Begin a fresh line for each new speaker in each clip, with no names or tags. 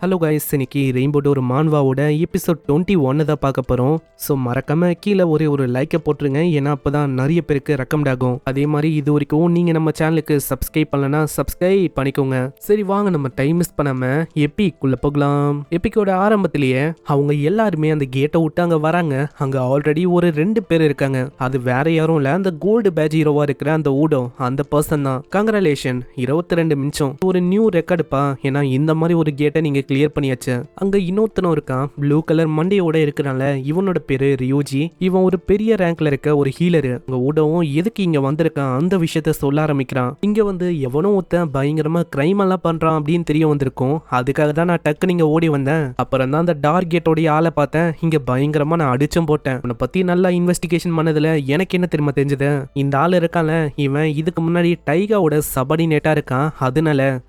Hello guys, இன்னைக்கு rainbow door மான்வாவோட episode 21 தான் பார்க்க போகிறோம். ஸோ மறக்காம கீழே ஒரு லைக்கை போட்டுருங்க, ஏன்னா அப்போ தான் நிறைய பேருக்கு ரெக்கமெண்ட் ஆகும். அதே மாதிரி இது வரைக்கும் நீங்கள் நம்ம சேனலுக்கு சப்ஸ்கிரைப் பண்ணலன்னா சப்ஸ்கிரைப் பண்ணிக்கோங்க. சரி வாங்க, நம்ம டைம் மிஸ் பண்ணாமல் எப்பிக்குள்ளே போகலாம். எப்பிக்கோட ஆரம்பத்திலேயே அவங்க எல்லாருமே அந்த கேட்டை விட்டு அங்கே வராங்க. அங்கே ஆல்ரெடி ஒரு 2 பேர் இருக்காங்க. அது வேற யாரும் இல்லை, அந்த கோல்டு பேட்ச் ஹீரோவாக இருக்கிற அந்த ஊடோ அந்த பர்சன் தான். கங்க்ராலேஷன், 22 நிமிஷம் ஒரு நியூ ரெக்கார்டுப்பா. ஏன்னா இந்த மாதிரி ஒரு கேட்டை நீங்கள் கிளியர் பண்ணியாச்சு. அங்க இன்னொருத்தனும் இருக்கான், ப்ளூ கலர் மண்டையோட இருக்கனால. இவனோட பேரு ரியோஜி. இவன் ஒரு பெரிய ரேங்க்ல இருக்க ஒரு ஹீலரு. அங்க ஊடவும் எதுக்கு இங்க வந்திருக்கான் அந்த விஷயத்த சொல்ல ஆரம்பிக்கிறான். இங்க வந்து எவனோ ஒருத்தன் பயங்கரமா கிரைம் எல்லாம் பண்றான் அப்படின்னு தெரிய வந்திருக்கும். அதுக்காக தான் நான் டக்கு நீங்க ஓடி வந்தேன். அப்புறம் தான் அந்த டார்க் கேட்டோடைய ஆளை பார்த்தேன். இங்க பயங்கரமா நான் அடிச்சும் போட்டேன். உன்னை பத்தி நல்லா இன்வெஸ்டிகேஷன் பண்ணதுல எனக்கு என்ன தெரியுமா தெரிஞ்சது, இந்த ஆள் இருக்கான்ல, இவன் இதுக்கு முன்னாடி டைகாவோட சபார்டினேட்டா இருக்கான்.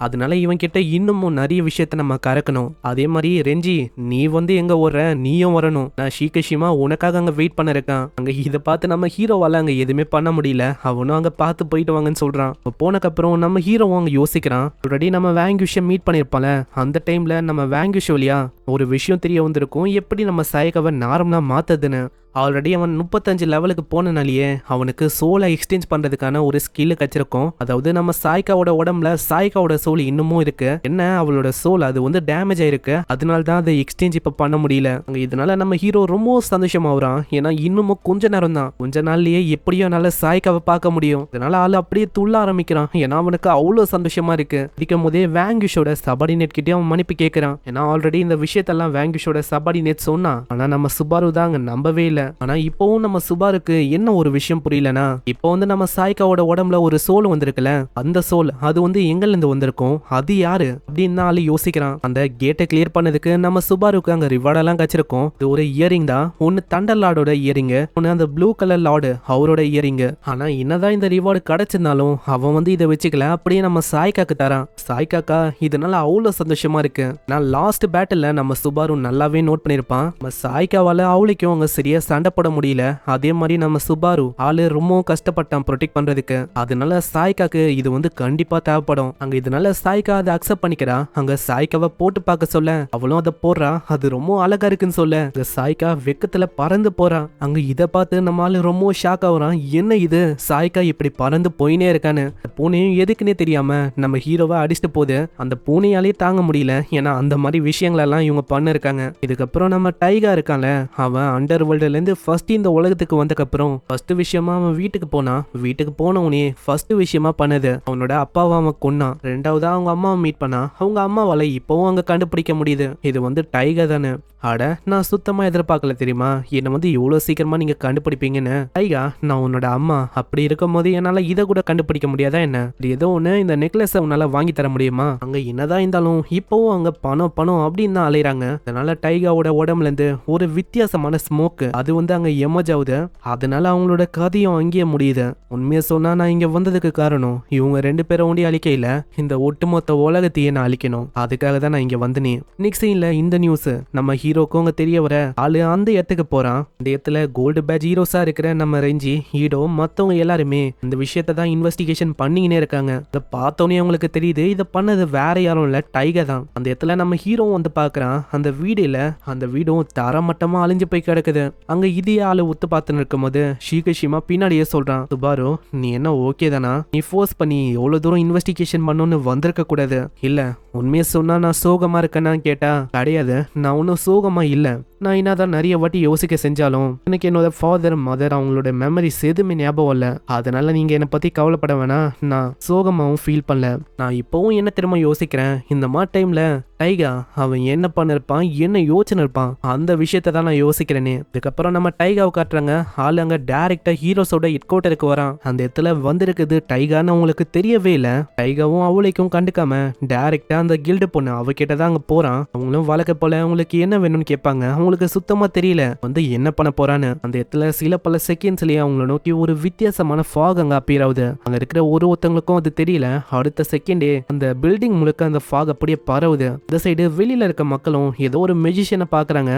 அதனால இவன் கிட்ட இன்னமும் நிறைய விஷயத்த நம்ம கறக்கணும். அதே மாதிரி ரெஞ்சி, நீ வந்து எங்க ஓடுற, நீயும் வரணும். நான் ஷீகஷிமா உனக்காக அங்க வெயிட் பண்ண இருக்கேன். அங்க இதை பார்த்து நம்ம ஹீரோவால அங்க எதுவுமே பண்ண முடியல. அவனும் அங்க பார்த்து போயிட்டு வாங்கன்னு சொல்றான். போனக்கப்புறம் நம்ம ஹீரோவும் அங்க யோசிக்கிறான். ஆல்ரெடி நம்ம வேங்குஷம் மீட் பண்ணிருப்பால, அந்த டைம்ல நம்ம வேங்குஷ் வழியா ஒரு விஷயம் தெரிய வந்திருக்கும், எப்படி நம்ம சாயக்காவை நார்மலா மாத்ததுன்னு. ஆல்ரெடி அவன் 35 லெவலுக்கு போனனாலேயே அவனுக்கு சோலை எக்ஸ்சேஞ்ச் பண்றதுக்கான ஒரு ஸ்கில் கிடைச்சிருக்கும். அதாவது நம்ம சாய்க்காவோட உடம்புல சாய்க்காவோட சோல் இன்னமும் இருக்கு. என்ன, அவளோட சோல் அது வந்து டேமேஜ் ஆயிருக்கு. அதனால தான் அதை எக்ஸ்சேஞ்ச் இப்ப பண்ண முடியல. இதனால நம்ம ஹீரோ ரொம்ப சந்தோஷமாகறான். ஏன்னா இன்னமும் கொஞ்ச நேரம் தான், கொஞ்ச நாள்லயே எப்படியோ நல்ல சாய்க்காவை பார்க்க முடியும். அதனால ஆள் அப்படியே துள்ள ஆரம்பிக்கிறான். ஏன்னா அவனுக்கு அவ்வளவு சந்தோஷமா இருக்கு. இருக்கும் போதே வேங்குஷோட சபார்டினேட் கிட்டே அவன் மன்னிப்பு கேட்கிறான். ஏன்னா ஆல்ரெடி இந்த விஷயத்தெல்லாம் வேங்குஷோட சபார்டினேட் சொன்னான். ஆனா நம்ம சுபாரு தான் அங்க நம்பவே இல்லை. ஆனா இப்பவும் நம்ம சுபாருக்கு என்ன ஒரு விஷயம் புரியலனா, இப்போ வந்து நம்ம சாய்க்காவோட உடம்புல ஒரு சோல் வந்திருக்குல, அந்த சோல் அது வந்து எங்கல இருந்து வந்திருக்கும், அது யாரு அப்படின்னு ஆளு யோசிக்கிறான். அந்த கேட்டை கிளியர் பண்ணதுக்கு நம்ம சுபாருக்கு அங்க ரிவார்ட் எல்லாம் கிடைச்சிருக்கும். இது ஒரு இயரிங் தான். ஒன்னு தண்டர் லார்டோட இயரிங், ஒன்னு அந்த ப்ளூ கலர் லார்டு அவரோட இயரிங். ஆனா என்னதான் இந்த ரிவார்டு கிடைச்சிருந்தாலும் அவன் வந்து இதை வச்சுக்கல, அப்படியே நம்ம சாய்க்காக்கு தரான். சாய்க்காக்கா இதனால அவ்வளவு சந்தோஷமா இருக்கு. நான் லாஸ்ட் பேட்டில் நம்ம சுபாரு நல்லாவே நோட் பண்ணிருப்பான். நம்ம சாய்க்காவால அவளுக்கும் அவங்க சரியா சண்டை போட முடியல. அதே மாதிரி நம்ம சுபாரு ஆளு ரொம்ப கஷ்டப்பட்டான் ப்ரொடெக்ட் பண்றதுக்கு. அதனால சாய்க்காக்கு இது வந்து கண்டிப்பா தேவைப்படும். அங்க இதனால சாய்க்கா அதை அக்செப்ட் பண்ணிக்கிறா. அங்க சாய்க்காவை போட்டு பார்க்க சொல்ல அவளும் அதை போடுறா. அது ரொம்ப அழகா இருக்குன்னு சொல்ல அங்க சாய்க்கா வெக்கத்துல பறந்து போறா. அங்க இதை பார்த்து நம்ம ஆளு ரொம்ப ஷாக் ஆகுறான். என்ன இது, சாய்க்கா இப்படி பறந்து போயினே இருக்கான்னு. பூனையும் எதுக்குன்னே தெரியாம நம்ம ஹீரோவை அடிச்சுட்டு போகுது. அந்த பூனையாலே தாங்க முடியல. ஏன்னா அந்த மாதிரி விஷயங்கள் எல்லாம் இவங்க பண்ண இருக்காங்க. இதுக்கப்புறம் நம்ம டைகா இருக்கான்ல, அவன் அண்டர் வேர்ல்டுல இருந்து ஃபர்ஸ்ட் இந்த உலகத்துக்கு வந்தக்கப்புறம் ஃபர்ஸ்ட் விஷயமா அவன் வீட்டுக்கு போனான். வீட்டுக்கு போனவனே ஃபர்ஸ்ட் விஷயமா பண்ணது அவனோட அப்பாவை அவன் கொன்னான். ரெண்டாவதா அவங்க அம்மாவை மீட் பண்ணா. அவங்க அம்மாவால இப்பவும் அங்க கண்டுபிடிக்க முடியுது, இது வந்து டைகர் தானே. அட, நான் சுத்தமா எதிர்பார்க்கல தெரியுமா, என்ன வந்து இவ்வளவு சீக்கிரமா நீங்க கண்டுபிடிப்பீங்கன்னு. டைகா, நான் உன்னோட அம்மா. அப்படி இருக்கும் போது என்னால இதை கூட கண்டுபிடிக்க முடியாதா என்ன? ஏதோ ஒண்ணு, இந்த நெக்லஸ் உன்னால வாங்கி தர முடியுமா? அங்க என்னதான் இருந்தாலும் இப்பவும் அங்க பணம் பணம் அப்படின்னு தான் அலையறாங்க. அதனால டைகாவோட உடம்புல இருந்து ஒரு வித்தியாசமான ஸ்மோக் அது வந்து அங்க எமர்ஜ் ஆகுது. அதனால அவங்களோட கதையும் அங்கேயே முடியுது. உண்மையை சொன்னா நான் இங்க வந்ததுக்கு காரணம் இவங்க 2 பேரும் ஒண்டி அழிக்கையில இந்த ஒட்டுமொத்த உலகத்தையே நான் அழிக்கணும். அதுக்காக தான் நான் இங்க வந்தனே. நெக்ஸ்ட் சீன்ல இந்த நியூஸ் நம்ம ஹீரோக்கும் அங்க தெரிய வர ஆளு அந்த இடத்துக்கு போறான். அந்த இடத்துல கோல்டு பேட்ச் ஹீரோஸா இருக்கிற நம்ம ரெஞ்சி, ஹீரோ, மத்தவங்க எல்லாருமே இந்த விஷயத்தை தான் இன்வெஸ்டிகேஷன் பண்ணிக்கினே இருக்காங்க. இதை பார்த்தோன்னே அவங்களுக்கு தெரியுது இதை பண்ணது வேற யாரும் இல்ல, டைகர் தான். அந்த இடத்துல நம்ம ஹீரோவும் வந்து பாக்குறான். அந்த வீடுல அந்த வீடும் தரமட்டமா அழிஞ்சு போய் கிடக்குது. அங்க இதே ஆளு உத்து பார்த்துன்னு இருக்கும் போது ஷீகஷிமா பின்னாடியே சொல்றான், சுபாரு நீ என்ன ஓகே தானா? நீ ஃபோர்ஸ் பண்ணி எவ்வளவு தூரம் இன்வெஸ்டிகேஷன் பண்ணணும்னு வந்திருக்க கூடாது. இல்ல, உண்மையை சொன்னா நான் சோகமா இருக்கேன்னா கேட்டா, கிடையாது, நான் ஒன்னும் சோகமா இல்ல. நான் என்னதான் நிறைய வாட்டி யோசிக்க செஞ்சாலும் எனக்கு என்னோட ஃபாதர் மதர் அவங்களோட மெமரிஸ் எதுவுமே ஞாபகம் இல்ல. அதனால நீங்க என்னை பத்தி கவலைப்பட வேணாம். நான் சோகமாவும் ஃபீல் பண்ணல. நான் இப்பவும் என்ன திரும்ப யோசிக்கிறேன், இந்த மாதிரி டைம்ல டைகா அவன் என்ன பண்ணிருப்பான், என்ன யோசனை இருப்பான், அந்த விஷயத்த தான் நான் யோசிக்கிறேனே. இதுக்கப்புறம் நம்ம டைகாவை காட்டுறாங்க. ஆளு அங்க டைரக்டா ஹீரோஸோட ஹெட் குவார்ட்டருக்கு வரான். அந்த இடத்துல வந்திருக்குது டைகான்னு அவங்களுக்கு தெரியவே இல்லை. டைகாவும் அவளைக்கும் கண்டுக்காம டைரக்டா அந்த கில்டு பொண்ணு அவகிட்ட தான் அங்க போறான். அவங்களும் வழக்க போல அவங்களுக்கு என்ன வேணும்னு கேட்பாங்க. அவங்களுக்கு சுத்தமா தெரியல வந்து என்ன பண்ண போறான்னு. அந்த இடத்துல சில பல செகண்ட்ஸ்லயே அவங்கள நோக்கி ஒரு வித்தியாசமான ஃபாக் அங்க அப்பீர் ஆகுது. அங்க இருக்கிற ஒருத்தவங்களுக்கும் அது தெரியல. அடுத்த செகண்டே அந்த பில்டிங் முழுக்க அந்த ஃபாக் அப்படியே பரவுது. இந்த சைடு வெளியில இருக்க மக்களும் ஏதோ ஒரு மெஜிஷியனை பாக்குறாங்க.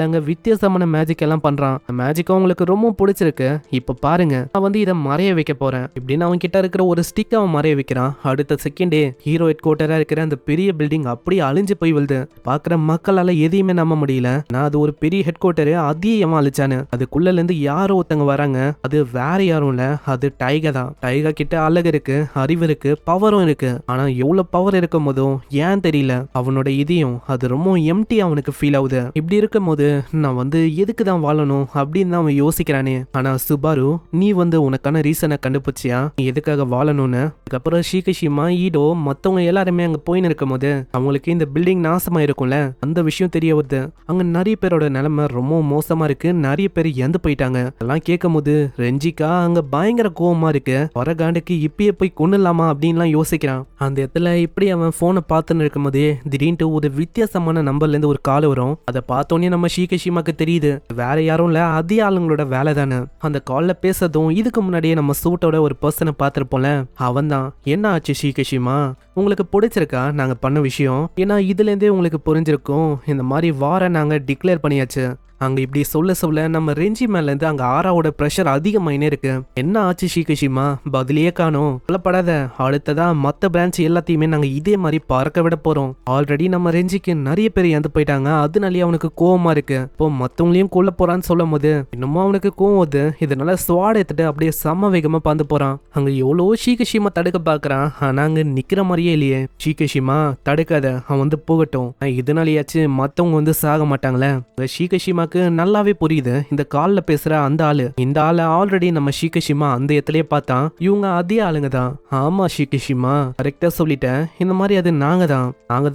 அங்க வித்தியாசமான மேஜிக் எல்லாம் பண்றான். மேஜிக் அவங்களுக்கு ரொம்ப பிடிச்சிருக்கு. இப்ப பாருங்க, நான் வந்து இதை மறைய வைக்க போறேன் இப்படின்னு அவன் கிட்ட இருக்கிற ஒரு ஸ்டிக் அவன் மறைய வைக்கிறான். அடுத்த செகண்டே ஹீரோ ஹெட் குவார்டரா இருக்கிற அந்த பெரிய பில்டிங் அப்படியே அழிஞ்சு போய் விழுது. பாக்குற மக்களால எதையுமே நம்ப முடியல. நான் அது ஒரு பெரிய ஹெட் குவார்டரு, அதையே அவன் அழிச்சானு. அதுக்குள்ள இருந்து யாரோ ஒருத்தங்க வராங்க. அது வேற யாரும் இல்ல, அது டைகர் தான். டைகர் கிட்ட அழகு இருக்கு, அறிவு இருக்கு, பவரும் இருக்கு. ஆனா எவ்வளவு பவர் இருக்கும் போதும் ஏன் தெரியல அவனோட இதயம் அது ரொம்ப எம்டி அவனுக்கு ஃபீல் ஆகுது. இப்படி இருக்கும் போது நான் வந்து எதுக்கு தான் வாழணும் அப்படின்னு அவன் யோசிக்கிறானே. ஆனா சுபாரு, நீ வந்து உனக்கான ரீசனை கண்டுபிடிச்சியா நீ எதுக்காக வாழணும்னு? அதுக்கப்புறம் ஷீகிஷிமா, ஈடோ மத்தவங்க எல்லாருமே அங்க போயின்னு இருக்கும் போது அவங்களுக்கு இந்த பில்டிங் நாசமா இருக்கும்ல, அந்த விஷயம் தெரிய வருது. அங்க நிறைய பேரோட நிலைமை ரொம்ப மோசமா இருக்கு, நிறைய பேர் இறந்து போயிட்டாங்க. அதெல்லாம் கேட்கும் போது ரெஞ்சிகா அங்க பயங்கர கோவமா இருக்கு. வரகாண்டுக்கு இப்பயே போய் கொண்டுலாமா அப்படின்லாம் யோசிக்கிறான். அந்த இடத்துல இப்படி அவன் போனை பார்த்துன்னு இருக்கும் போதே திடீர்னு ஒரு வித்தியாசமான நம்பர்ல இருந்து ஒரு கால் வரும். அதை பார்த்தோன்னே நம்ம ஷீகிஷிமாக்கு தெரியுது வேற யாரும் இல்ல, அதே ஆளுங்களோட வேலை தானே. அந்த கால்ல பேசுறதும் இதுக்கு முன்னாடியே நம்ம சூட்டோட ஒரு பர்சனை பார்த்திருப்போம்ல, அவன் தான். என்ன ஆச்சு ஷீகிஷிமா, உங்களுக்கு பிடிச்சிருக்கா நாங்க பண்ண விஷயம்? ஏன்னா இதுல இருந்தே உங்களுக்கு புரிஞ்சிருக்கும் இந்த மாதிரி வார நாங்க டிக்ளேர் பண்ணியாச்சு. அங்க இப்படி சொல்ல நம்ம ரெஞ்சி மேல இருந்து அங்க ஆராவோட பிரஷர் அதிகமாயினே இருக்கு. என்ன ஆச்சு ஷீகிஷிமா, பதிலையே காணோம். சொல்லப்படாத, அடுத்ததா மத்த பிரான்ச் எல்லாத்தையுமே நாங்க இதே மாதிரி பறக்க விட போறோம். ஆல்ரெடி நம்ம ரெஞ்சிக்கு நிறைய பேர் இறந்து போயிட்டாங்க, அதனாலேயே அவனுக்கு கோவமா இருக்கு. இப்போ மத்தவங்களையும் கொல்ல போறான்னு சொல்லும் போது இன்னமும் அவனுக்கு கோவம் வருது. இதனால ஸ்வாட் எடுத்துட்டு அப்படியே செம்ம வேகமா பாந்து போறான். அங்க எவ்வளோ ஷீகிஷிமா தடுக்க பாக்குறான், ஆனா அங்க நிக்கிற மாதிரியே இல்லையே. ஷீகிஷிமா தடுக்காத, அவன் வந்து போகட்டும், இதனாலேயாச்சு மத்தவங்க வந்து சாக மாட்டாங்களே. ஷீகிஷிமா நல்லாவே புரியுது இந்த கால்ல பேசுற அந்த ஆளு. இந்த ஆளை ஆல்ரெடி நம்ம ஷீகிஷிமா அந்த இடத்துலயே பார்த்தான். இவங்க அதே ஆளுங்க தான். ஆமா ஷீகிஷிமா, கரெக்டா சொல்லிட்டேன். இந்த மாதிரி அது நாங்க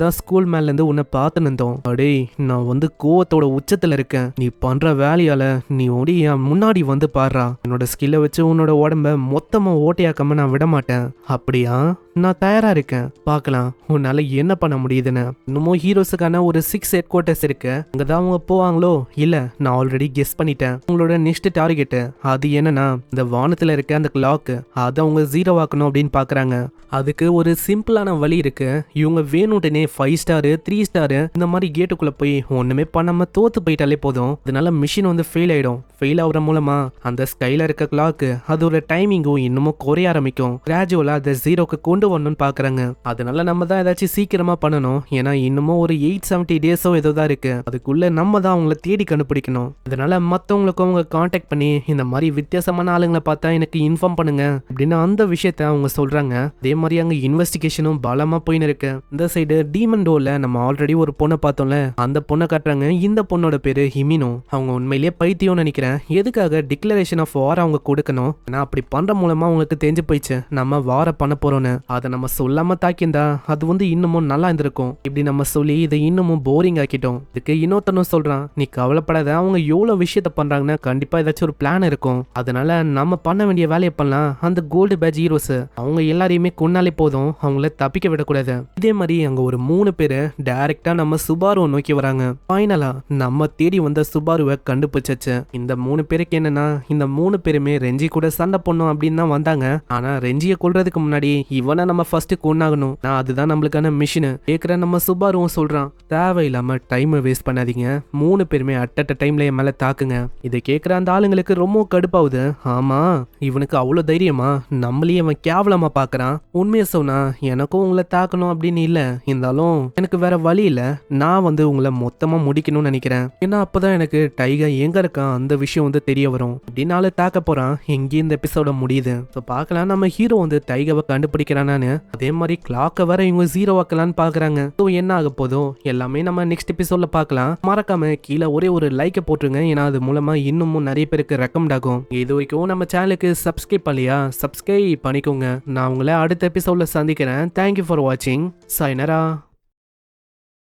தான் ஸ்கூல் மேல இருந்து உன்னை பார்த்து நின்றோம். அடே, நான் வந்து கோவத்தோட உச்சத்துல இருக்கேன். நீ பண்ற வேலையால நீ ஓடி என் முன்னாடி வந்து பாடுறா. என்னோட ஸ்கில்லை வச்சு உன்னோட உடம்ப மொத்தமா ஓட்டையாக்காம நான் விட மாட்டேன். அப்படியா? நான் தயாரா இருக்கேன், பார்க்கலாம் உன்னால என்ன பண்ண முடியுதுன்னு. இன்னமும் ஹீரோஸுக்கான ஒரு 6 ஹெட் குவார்டர்ஸ் இருக்கு. அங்கதான் அவங்க போவாங்களோ? இல்ல, நான் ஆல்ரெடி கெஸ் பண்ணிட்டேன். உங்களோட நெக்ஸ்ட் டார்கெட் அது என்னன்னா இந்த வானத்துல இருக்க அந்த கிளாக் அதை அவங்க 0 ஆக்கணும் அப்படின்னு பாக்குறாங்க. அதுக்கு ஒரு சிம்பிளான வழி இருக்கு. இவங்க வேணும்னே 5 ஸ்டார் 3 ஸ்டார் இந்த மாதிரி கேட்டுக்குள்ள போய் ஒண்ணுமே பண்ணாம தோத்து போயிட்டாலே போதும். அதனால மிஷின் வந்து ஃபெயில் ஆயிடும். ஃபெயில் ஆகுற மூலமா அந்த ஸ்கைல இருக்க கிளாக் அதோட டைமிங்கும் இன்னமும் குறைய ஆரம்பிக்கும். கிராஜுவலா அதை 0க்கு கொண்டு வரணும்னு பாக்குறாங்க. அதனால நம்ம தான் ஏதாச்சும் சீக்கிரமா பண்ணணும். ஏன்னா இன்னமும் ஒரு 870 டேஸோ ஏதோ தான் இருக்கு. அதுக்குள்ள நம்ம தான் அவங்கள தேடி கண்டுபிடிக்கணும். அதனால மத்தவங்களுக்கும் அவங்க கான்டாக்ட் பண்ணி இந்த மாதிரி வித்தியாசமான ஆளுங்களை பார்த்தா எனக்கு இன்ஃபார்ம் பண்ணுங்க அப்படின்னு அந்த விஷயத்த அவங்க சொல்றாங்க. அதே மாதிரி அங்க இன்வெஸ்டிகேஷனும் பலமா போயின்னு இருக்கு. இந்த சைடு டீமன் டோர்ல நம்ம ஆல்ரெடி ஒரு பொண்ணை பார்த்தோம்ல, அந்த பொண்ணை காட்டுறாங்க. இந்த பொண்ணோட பேரு ஹிமினோ. அவங்க உண்மையிலேயே பைத்தியம் நினைக்கிறேன். எதுக்காக டிக்ளரேஷன் ஆஃப் வார் அவங்க கொடுக்கணும்? ஏன்னா அப்படி பண்ற மூலமா அவங்களுக்கு தெரிஞ்சு போயிடுச்சு நம்ம வார பண்ண போறோம்னு. அதை நம்ம சொல்லாம தாக்கிந்தா அது வந்து இன்னமும் நல்லா இருந்திருக்கும். இப்படி நம்ம சொல்லி இதை இன்னமும் போரிங் ஆக்கிட்டோம். இதுக்கு இன்னொருத்தனும் சொல்றான், நீ கவலைப்படாத, அவங்க எவ்வளவு விஷயத்த பண்றாங்கன்னா கண்டிப்பா ஏதாச்சும் ஒரு பிளான் இருக்கும். அதனால நம்ம பண்ண வேண்டிய வேலையை பண்ணலாம். அந்த கோல்டு பேட்ச் ஹீரோஸ் அவங்க எல்லாரையுமே கொன்னாலே போதும், அவங்கள தப்பிக்க விடக்கூடாது. இதே மாதிரி அங்க ஒரு 3 பேரு டைரக்டா நம்ம சுபாருவை நோக்கி வராங்க. ஃபைனலா நம்ம தேடி வந்த சுபாருவை கண்டுபிடிச்சாச்சு. இந்த 3 பேருக்கு என்னன்னா, இந்த 3 பேருமே ரெஞ்சி கூட சண்டை பண்ணும் அப்படின்னு தான் வந்தாங்க. ஆனா ரெஞ்சியை கொல்றதுக்கு முன்னாடி இவனை நம்ம ஃபர்ஸ்ட் கொன்னாகணும். அதுதான் நம்மளுக்கான மிஷின். கேக்குற நம்ம சுபாருவும் சொல்றான், தேவையில்லாம டைம் வேஸ்ட் பண்ணாதீங்க, 3 பேருமே அட் டைம்ல என் மேல தாக்குங்க. இதை கேட்கிற அந்த ஆளுங்களுக்கு ரொம்ப கடுப்பாகுது. ஆமா, இவனுக்கு அவ்வளவு தைரியமா? நம்மளையே அவன் கேவலமா பாக்குறான். உண்மையை சொன்னா எனக்கும் உங்களை தாக்கணும் அப்படின்னு இல்ல, இருந்தாலும் எனக்கு வேற வழி இல்ல. நான் வந்து உங்களை மொத்தமா முடிக்கணும்னு நினைக்கிறேன். ஏன்னா அப்பதான் எனக்கு டைகர் எங்க இருக்கான் அந்த விஷயம் வந்து தெரிய வரும். இப்படினால தாக்க போறான். எங்கேயும் இந்த எபிசோட முடியுது. பார்க்கலாம் நம்ம ஹீரோ வந்து டைகரை கண்டுபிடிக்கிறானு. அதே மாதிரி கிளாக்க வர இவங்க 0 ஆக்கலான்னு பாக்குறாங்க. என்ன ஆக போதோ எல்லாமே நம்ம நெக்ஸ்ட் எபிசோட்ல பார்க்கலாம். மறக்காம கீழே ஒரே ஒரு லைக்கை போட்டுருங்க. ஏன்னா அது மூலமா இன்னமும் நிறைய பேருக்கு ரெக்கமெண்ட் ஆகும். இது வரைக்கும் நம்ம சேனலுக்கு சப்ஸ்கிரைப் பண்ணலையா? சப்ஸ்கிரைப் பண்ணிக்கோங்க. நான் உங்களை அடுத்த எபிசோட்ல சந்திக்கிறேன். தேங்க்யூ ஃபார் வாட்சிங். சாய்னரா.